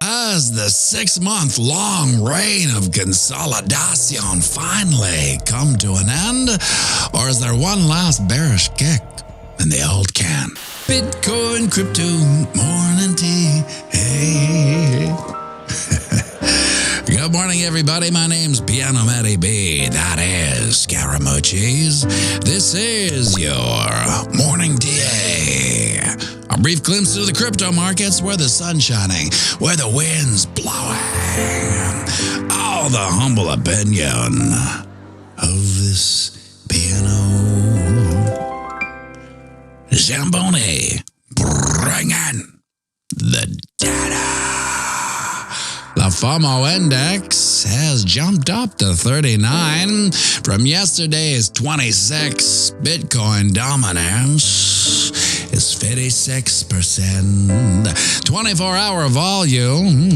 Has the 6-month-long reign of consolidation finally come to an end? Or is there one last bearish kick in the old can? Bitcoin, crypto, morning tea, hey. Good morning, everybody. My name's pianomattyb. That is Scaramucci's. This is your morning tea. A brief glimpse through the crypto markets where the sun's shining, where the wind's blowing. All the humble opinion of this piano. Zamboni, bring in the data. The FOMO index has jumped up to 39 from yesterday's 26. Bitcoin dominance is 56%. 24-hour volume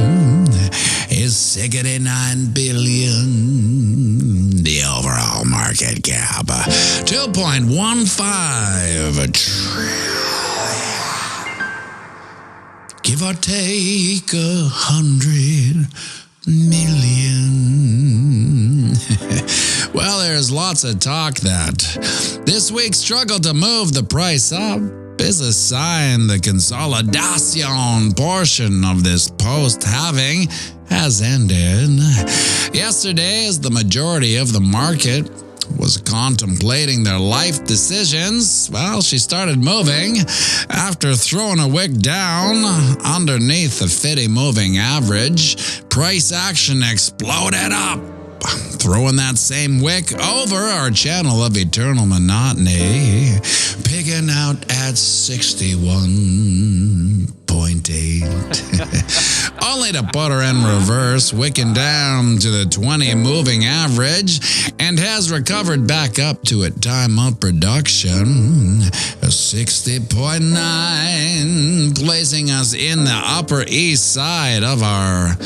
is 69 billion. The overall market cap, 2.15 trillion. Give or take 100 million. Well, there's lots of talk that this week's struggle to move the price up is a sign the consolidation portion of this post-halving has ended. Yesterday, as the majority of the market was contemplating their life decisions, well, she started moving after throwing a wick down underneath the 50 moving average. Price action exploded up, throwing that same wick over our channel of eternal monotony, picking out at 61.8. Only to put her in reverse, wicking down to the 20 moving average, and has recovered back up to a time of production, a 60.9, placing us in the upper east side of our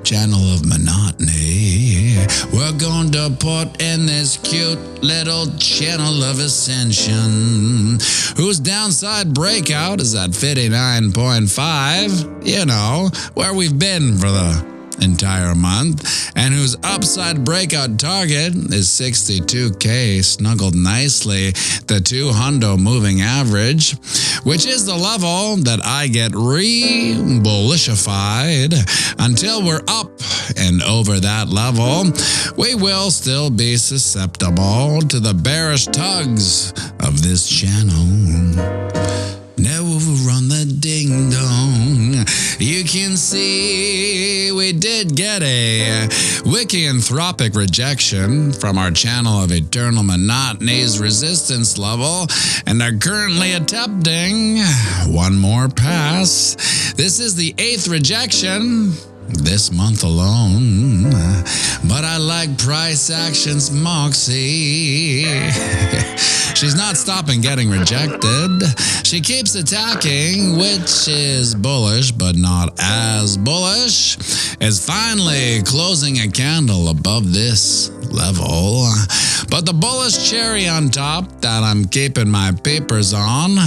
channel of monotony. We're going to put in this cute little channel of ascension, whose downside breakout is at 59.5, you know, where we've been for the entire month, and whose upside breakout target is 62K, snuggled nicely the 200 moving average, which is the level that I get re-bullishified. Until we're up and over that level, we will still be susceptible to the bearish tugs of this channel. Now run the ding dong. You can see we did get a wikianthropic rejection from our channel of eternal monotony's resistance level, and are currently attempting one more pass. This is the 8th rejection this month alone, but I like price action's moxie. She's not stopping getting rejected. She keeps attacking, which is bullish, but not as bullish. Is finally closing a candle above this level. But the bullish cherry on top that I'm keeping my papers on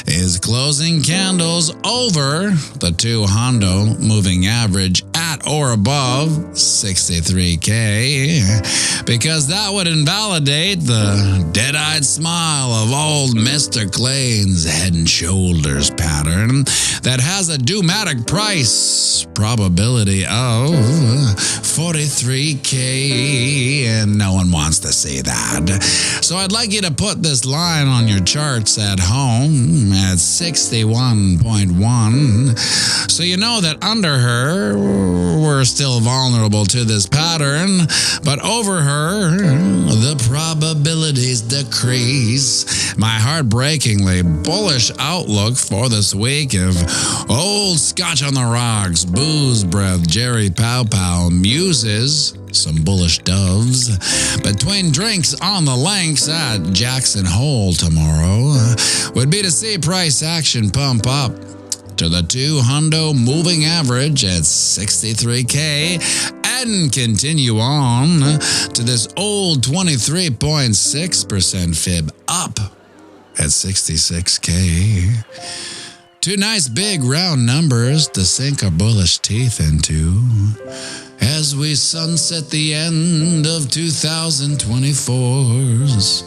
is closing candles over the 200 moving average at or above 63K, because that would invalidate the dead-eyed smile of old Mr. Clayton's head and shoulders pattern that has a doomatic price probability of 43K, and no one wants to see that. So I'd like you to put this line on your charts at home at 61.1, so you know that under her we're still vulnerable to this pattern, but over her the probabilities decrease. My heartbreakingly bullish outlook for this week of old Scotch on the rocks, booze breath, Jerry Pow Pow, muses, some bullish doves, between drinks on the links at Jackson Hole tomorrow, would be to see price action pump up to the 200 moving average at 63K and continue on to this old 23.6% fib up at 66K. Two nice big round numbers to sink our bullish teeth into as we sunset the end of 2024's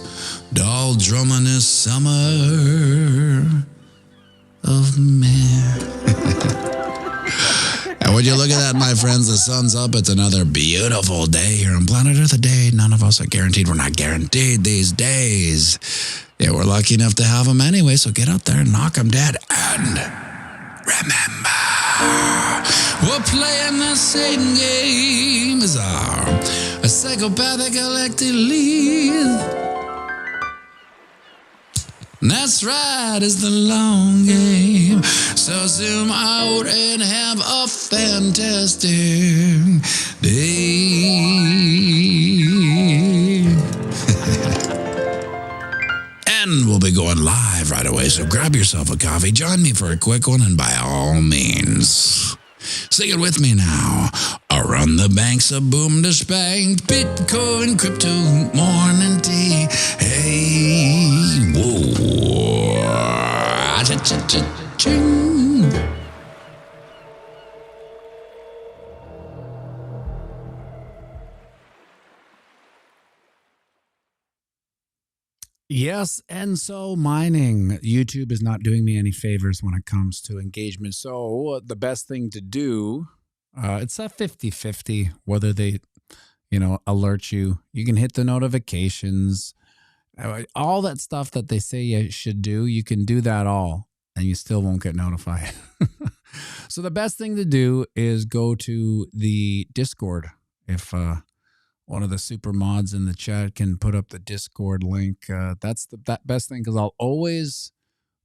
doldruminous summer of meh. And would you look at that, my friends? The sun's up. It's another beautiful day here on planet Earth. A day none of us are guaranteed. We're not guaranteed these days. Yeah, we're lucky enough to have them anyway, so get out there and knock them dead. And remember, we're playing the same game as a psychopathic elected lead. That's right, it's the long game. So zoom out and have a fantastic day. And we'll be going live right away, so grab yourself a coffee, join me for a quick one, and by all means, sing it with me now. Around the banks of boom to spank, Bitcoin, crypto, morning tea. Hey, whoa. Cha-cha-cha-ching. Yes, and so mining. YouTube is not doing me any favors when it comes to engagement. So the best thing to do, it's a 50-50 whether they, alert you. You can hit the notifications. All that stuff that they say you should do, you can do that all, and you still won't get notified. So the best thing to do is go to the Discord. If one of the super mods in the chat can put up the Discord link, that's the best thing, because I'll always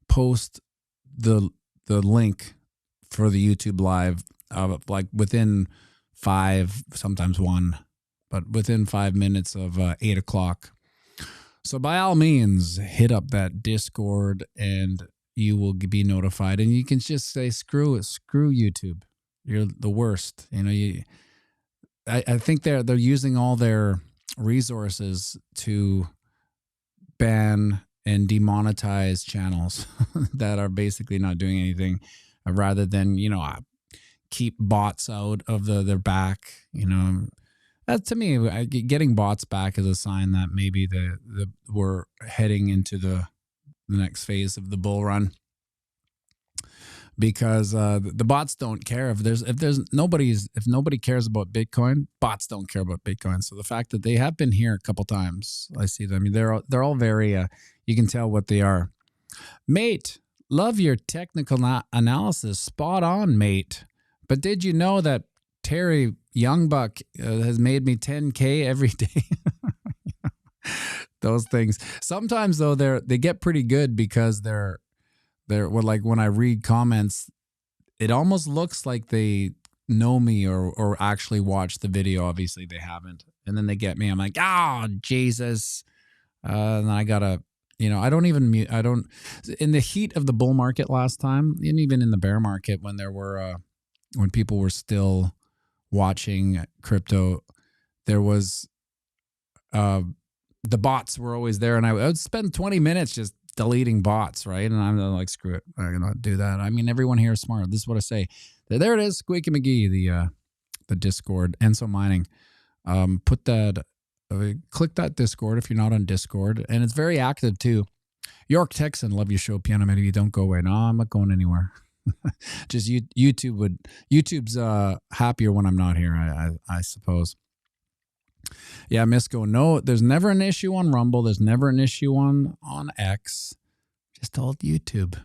post the link for the YouTube live, like within 5, sometimes 1, but within 5 minutes of 8 o'clock. So by all means, hit up that Discord and you will be notified. And you can just say, screw it, screw YouTube. You're the worst. I think they're using all their resources to ban and demonetize channels that are basically not doing anything, rather than keep bots out of their back. That, to me, getting bots back is a sign that maybe we're heading into the next phase of the bull run. Because the bots don't care if nobody cares about Bitcoin, bots don't care about Bitcoin. So the fact that they have been here a couple times, I see them. I mean, they're all very. You can tell what they are. Mate, love your technical analysis. Spot on, mate. But did you know that Terry Youngbuck has made me 10K every day? Those things. Sometimes though, they get pretty good because they're like when I read comments, it almost looks like they know me or actually watch the video. Obviously they haven't. And then they get me. I'm like, oh, Jesus. And I gotta, I don't even mute. I don't, in the heat of the bull market last time, and even in the bear market when there were, when people were still watching crypto, there was, the bots were always there. And I would spend 20 minutes just deleting bots, right? And I'm like, screw it, I'm gonna do that. I mean, everyone here is smart. This is what I say. There it is, Squeaky McGee, the Discord. And so mining, put that, click that Discord if you're not on Discord, and it's very active too. York Texan, love your show, pianomattyb. Don't go away. No, I'm not going anywhere. Just YouTube's happier when I'm not here, I suppose. Yeah, Misco. No, there's never an issue on Rumble. There's never an issue on X. Just old YouTube.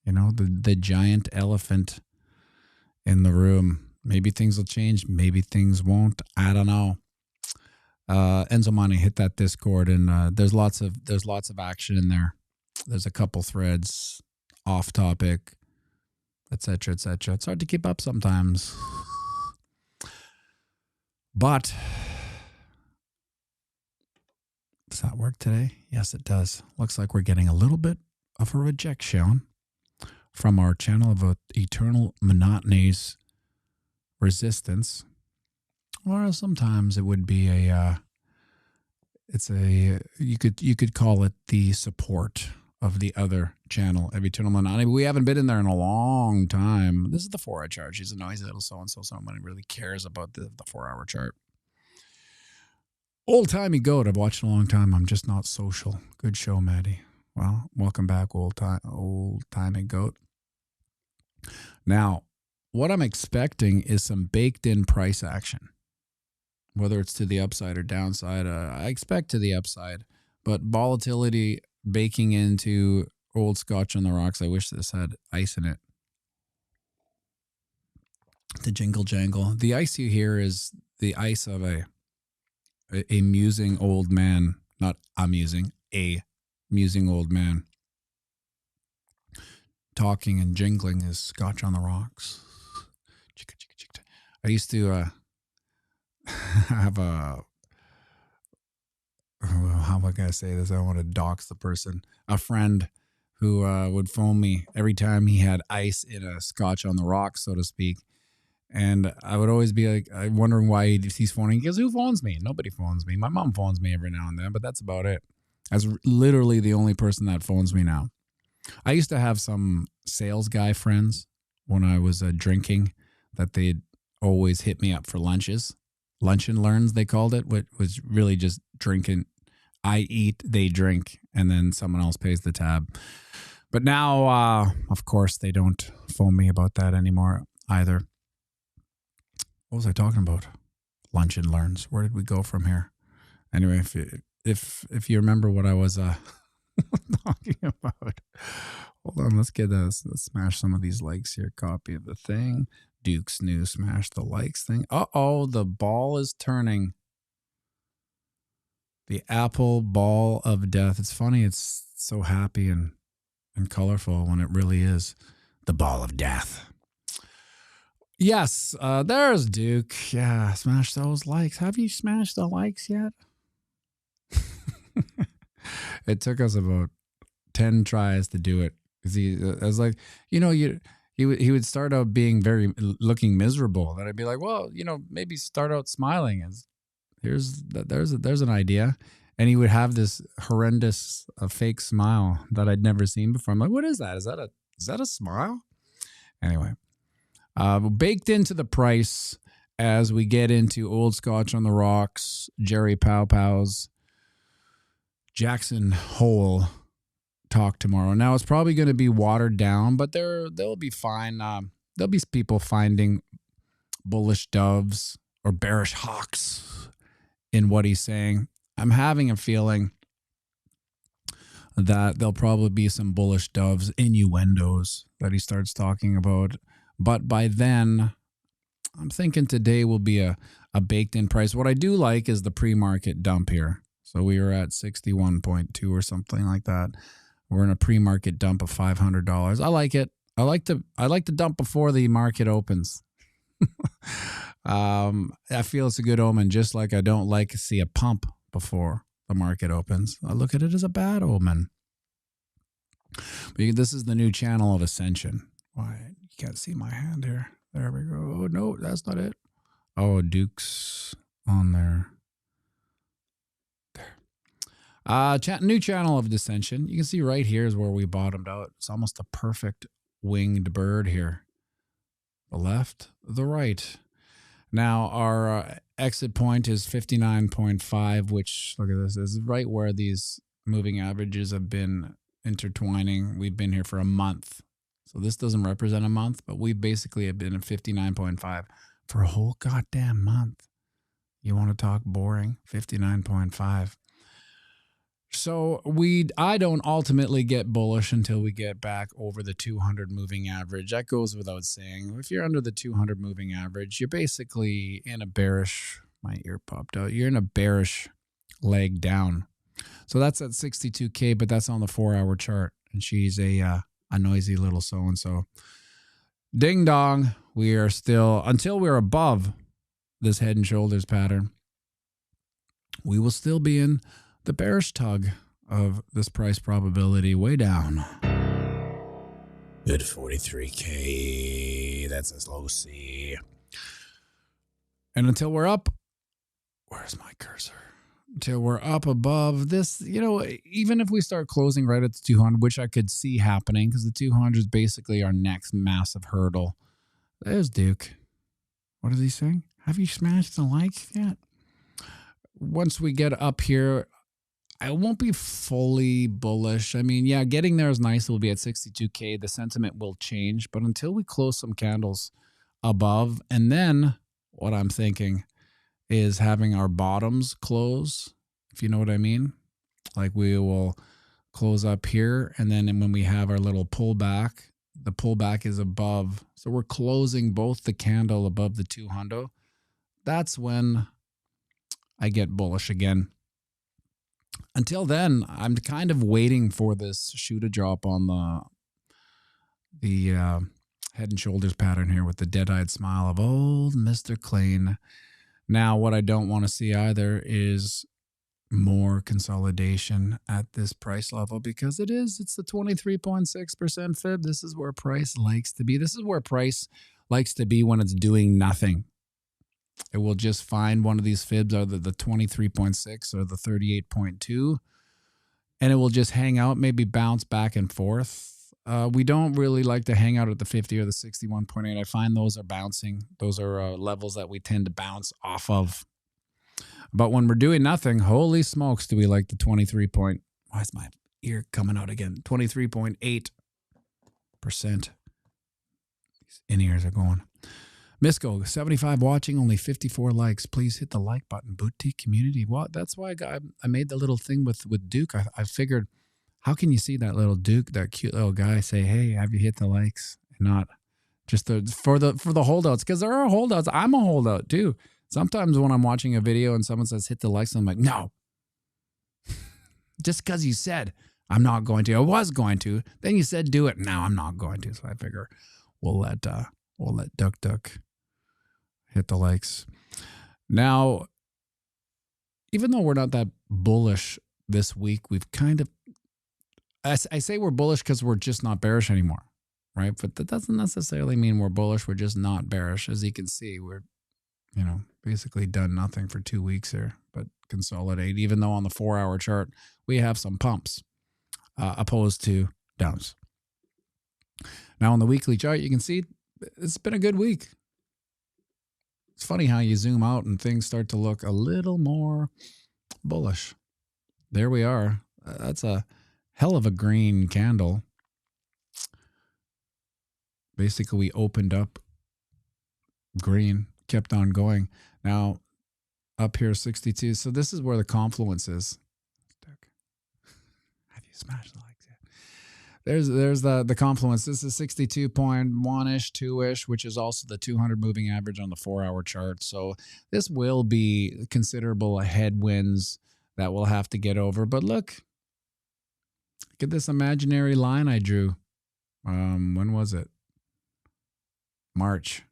The giant elephant in the room. Maybe things will change. Maybe things won't. I don't know. Enzo Money, hit that Discord, and there's lots of action in there. There's a couple threads, off topic, etc., etc. It's hard to keep up sometimes, but. Does that work today? Yes, it does. Looks like we're getting a little bit of a rejection from our channel of eternal monotony's resistance. Or sometimes it would be you could call it the support of the other channel, Every Tunnel. We haven't been in there in a long time. This is the 4-hour chart. She's a noisy little so-and-so. Someone really cares about the 4-hour chart. Old timey goat. I've watched a long time. I'm just not social. Good show, Maddie. Well, welcome back, old timey goat. Now, what I'm expecting is some baked in price action, whether it's to the upside or downside. I expect to the upside, but volatility baking into old scotch on the rocks. I wish this had ice in it. The jingle jangle. The ice you hear is the ice of a musing old man, not amusing, a musing old man talking and jingling his scotch on the rocks. I used to have a, how am I going to say this? I don't want to dox the person. A friend who would phone me every time he had ice in a scotch on the rocks, so to speak. And I would always be like, I'm wondering why he's phoning. He goes, who phones me? Nobody phones me. My mom phones me every now and then, but that's about it. That's literally the only person that phones me now. I used to have some sales guy friends when I was drinking that they'd always hit me up for lunches. Lunch and learns, they called it, which was really just drinking. I eat, they drink, and then someone else pays the tab. But now, of course, they don't phone me about that anymore either. What was I talking about? Lunch and learns. Where did we go from here? Anyway, if you remember what I was talking about, hold on. Let's smash some of these likes here. Copy of the thing. Duke's new smash the likes thing. Uh-oh, the ball is turning. The apple ball of death. It's funny. It's so happy and colorful when it really is the ball of death. Yes, there's Duke. Yeah, smash those likes. Have you smashed the likes yet? It took us about 10 tries to do it. I was like, he would start out being looking miserable. Then I'd be like, well, maybe start out smiling. There's an idea. And he would have this horrendous fake smile that I'd never seen before. I'm like, what is that? Is that a smile? Anyway. Baked into the price as we get into Old Scotch on the Rocks, Jerry Pow Pow's Jackson Hole talk tomorrow. Now, it's probably going to be watered down, but they'll be fine. There'll be people finding bullish doves or bearish hawks in what he's saying. I'm having a feeling that there'll probably be some bullish doves, innuendos that he starts talking about. But by then, I'm thinking today will be a baked-in price. What I do like is the pre-market dump here. So we were at 61.2 or something like that. We're in a pre-market dump of $500. I like it. I like to dump before the market opens. I feel it's a good omen, just like I don't like to see a pump before the market opens. I look at it as a bad omen. But this is the new channel of Ascension. Why? You can't see my hand here. There we go. Oh, no, that's not it. Oh, Duke's on there. There. New channel of Descension. You can see right here is where we bottomed out. It's almost a perfect winged bird here. The left, the right. Now, our exit point is 59.5, which, look at this, is right where these moving averages have been intertwining. We've been here for a month. So this doesn't represent a month, but we basically have been at 59.5 for a whole goddamn month. You want to talk boring? 59.5. So I don't ultimately get bullish until we get back over the 200 moving average. That goes without saying. If you're under the 200 moving average, you're basically in a bearish, my ear popped out, you're in a bearish leg down. So that's at 62K, but that's on the 4-hour chart. And she's a noisy little so-and-so. Ding dong. We are still, until we're above this head and shoulders pattern, we will still be in the bearish tug of this price probability way down. At 43K. That's a slow C. And until we're up, where's my cursor? Till we're up above this. Even if we start closing right at the 200, which I could see happening because the 200 is basically our next massive hurdle. There's Duke. What is he saying? Have you smashed the likes yet? Once we get up here, I won't be fully bullish. I mean, yeah, getting there is nice. We'll be at 62K. The sentiment will change. But until we close some candles above, and then what I'm thinking is having our bottoms close, if you know what I mean. Like we will close up here, and then when we have our little pullback, the pullback is above. So we're closing both the candle above the 200. That's when I get bullish again. Until then, I'm kind of waiting for this shoe to drop on the head and shoulders pattern here with the dead-eyed smile of old Mr. Clean. Now, what I don't want to see either is more consolidation at this price level, because it's the 23.6% fib. This is where price likes to be. This is where price likes to be when it's doing nothing. It will just find one of these fibs, either the 23.6 or the 38.2, and it will just hang out, maybe bounce back and forth. We don't really like to hang out at the 50 or the 61.8. I find those are bouncing. Those are levels that we tend to bounce off of. But when we're doing nothing, holy smokes, do we like the 23 point. Why is my ear coming out again? 23.8%. These in-ears are going. Misco, 75 watching, only 54 likes. Please hit the like button. Boutique community. Well, that's why I made the little thing with Duke. I figured, how can you see that little Duke, that cute little guy, say, hey, have you hit the likes? And not just for the holdouts, because there are holdouts. I'm a holdout too. Sometimes when I'm watching a video and someone says hit the likes, I'm like, no. Just because you said I'm not going to, I was going to, then you said do it. Now I'm not going to. So I figure we'll let Duck hit the likes. Now, even though we're not that bullish this week, we've kind of, I say we're bullish because we're just not bearish anymore, right? But that doesn't necessarily mean we're bullish. We're just not bearish. As you can see, we're, basically done nothing for 2 weeks here, but consolidate, even though on the 4-hour chart, we have some pumps opposed to downs. Now on the weekly chart, you can see it's been a good week. It's funny how you zoom out and things start to look a little more bullish. There we are. That's a hell of a green candle. Basically, we opened up green, kept on going. Now, up here, 62. So this is where the confluence is. Have you smashed the likes yet? There's the confluence. This is 62.1-ish, 2-ish, which is also the 200 moving average on the 4-hour chart. So this will be considerable headwinds that we'll have to get over. But look at this imaginary line I drew. When was it? March.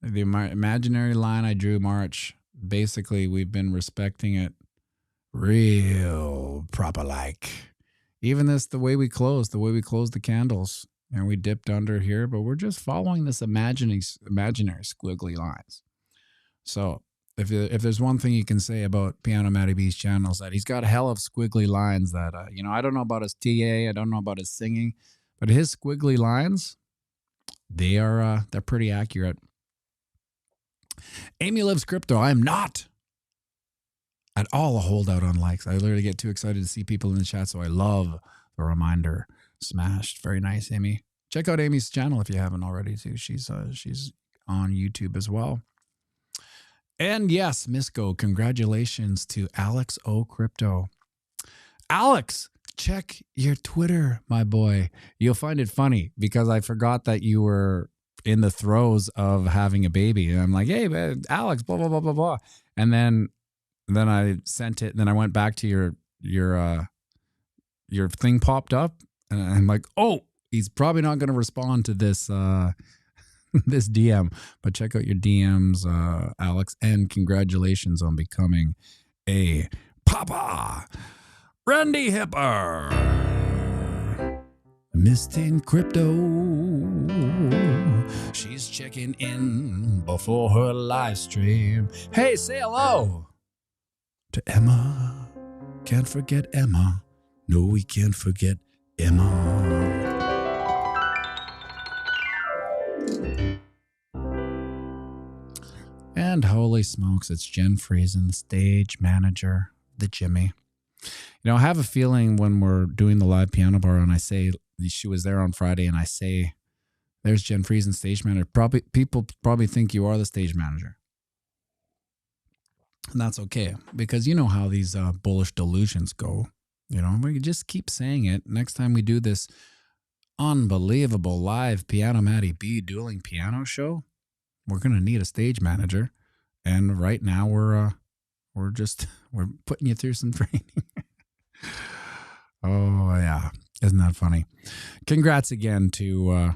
The imaginary line I drew March. Basically, we've been respecting it real proper like. Even the way we closed the candles, and we dipped under here, but we're just following this imaginary squiggly lines. So if there's one thing you can say about pianomattyb channels, that he's got a hell of squiggly lines that, I don't know about his TA, I don't know about his singing, but his squiggly lines, they're pretty accurate. Amy Lives Crypto. I am not at all a holdout on likes. I literally get too excited to see people in the chat, so I love the reminder. Smashed. Very nice, Amy. Check out Amy's channel if you haven't already, too. She's on YouTube as well. And yes, Misco, congratulations to Alex O Crypto. Alex, check your Twitter, my boy. You'll find it funny because I forgot that you were in the throes of having a baby. And I'm like, hey, man, Alex, blah, blah, blah, blah, blah. And then I sent it. And then I went back to your thing popped up. And I'm like, oh, he's probably not going to respond to this this DM. But check out your DMs, Alex. And congratulations on becoming a papa. Randy Hipper. Miss Tin Crypto, she's checking in before her live stream. Hey, say hello to Emma. Can't forget Emma. No, we can't forget Emma. And holy smokes, it's Jen Friesen, the stage manager, the Jimmy. You know, I have a feeling when we're doing the live piano bar and I say she was there on Friday and I say, there's Jen Friesen, stage manager. People probably think you are the stage manager. And that's okay, because you know how these bullish delusions go. You know, we just keep saying it. Next time we do this unbelievable live pianomattyb dueling piano show, we're going to need a stage manager. And right now we're putting you through some training. Oh, yeah. Isn't that funny? Congrats again to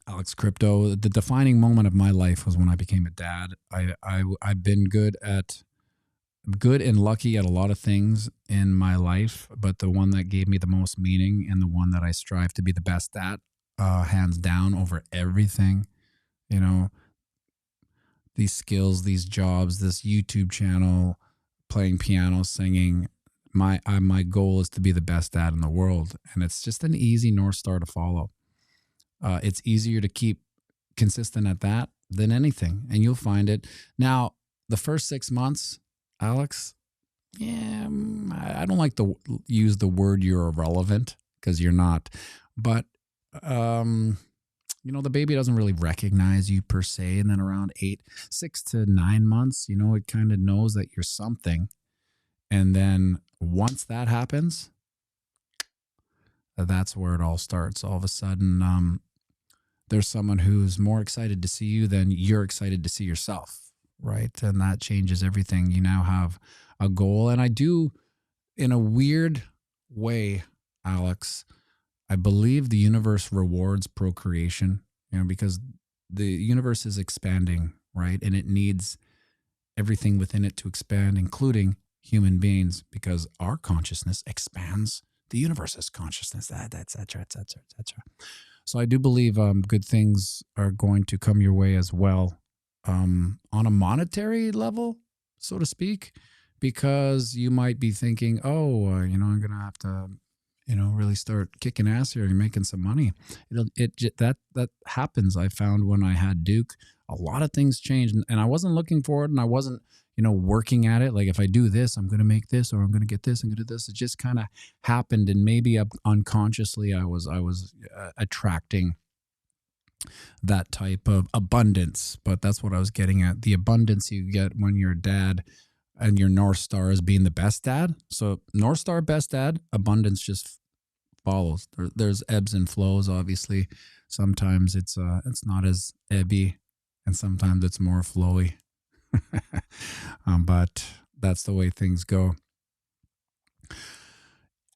Alex Crypto. The defining moment of my life was when I became a dad. I've been good and lucky at a lot of things in my life, but the one that gave me the most meaning and the one that I strive to be the best at, hands down over everything, you know, these skills, these jobs, this YouTube channel, playing piano, singing. My goal is to be the best dad in the world, and it's just an easy North Star to follow. It's easier to keep consistent at that than anything, and you'll find it. Now, the first 6 months, Alex, yeah, I don't like to use the word you're irrelevant, because you're not, but you know, the baby doesn't really recognize you per se. And then around 6 to 9 months, you know, it kind of knows that you're something. And then once that happens, that's where it all starts. All of a sudden, there's someone who's more excited to see you than you're excited to see yourself, right? And that changes everything. You now have a goal. And I do, in a weird way, Alex, I believe the universe rewards procreation, you know, because the universe is expanding, right? And it needs everything within it to expand, including human beings, because our consciousness expands the universe's consciousness, etc. So I do believe good things are going to come your way as well, on a monetary level, so to speak, because you might be thinking, oh, you know, I'm going to have to, you know, really start kicking ass here and making some money. That happens. I found when I had Duke, a lot of things changed, and I wasn't looking for it, and I wasn't, you know, working at it. Like, if I do this, I'm going to make this, or I'm going to get this, I'm going to do this. It just kind of happened, and maybe unconsciously I was attracting that type of abundance. But that's what I was getting at. The abundance you get when you're a dad, and your North Star is being the best dad. So North Star, best dad, abundance just follows. There's ebbs and flows, obviously. Sometimes it's not as ebby, and sometimes it's more flowy. But that's the way things go.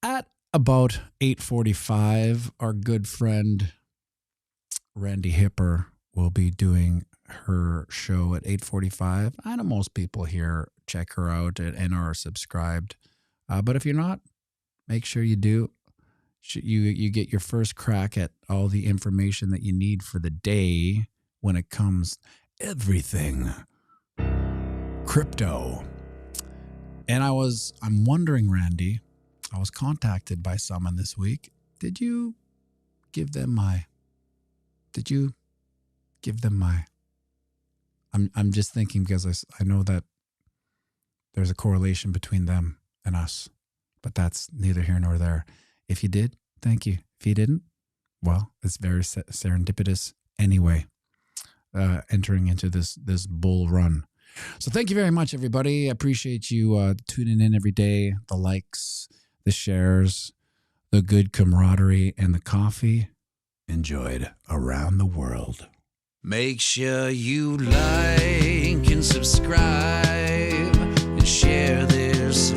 At about 8:45, our good friend Randy Hipper will be doing her show at 8:45. I know most people here check her out and are subscribed, but if you're not, make sure you do. You get your first crack at all the information that you need for the day when it comes everything crypto. And I'm wondering, Randy, I was contacted by someone this week. Did you give them my I'm just thinking, because I know that there's a correlation between them and us, but that's neither here nor there. If you did, thank you. If you didn't, well, it's very serendipitous anyway, entering into this bull run. So thank you very much, everybody. I appreciate you tuning in every day, the likes, the shares, the good camaraderie, and the coffee enjoyed around the world. Make sure you like and subscribe and share this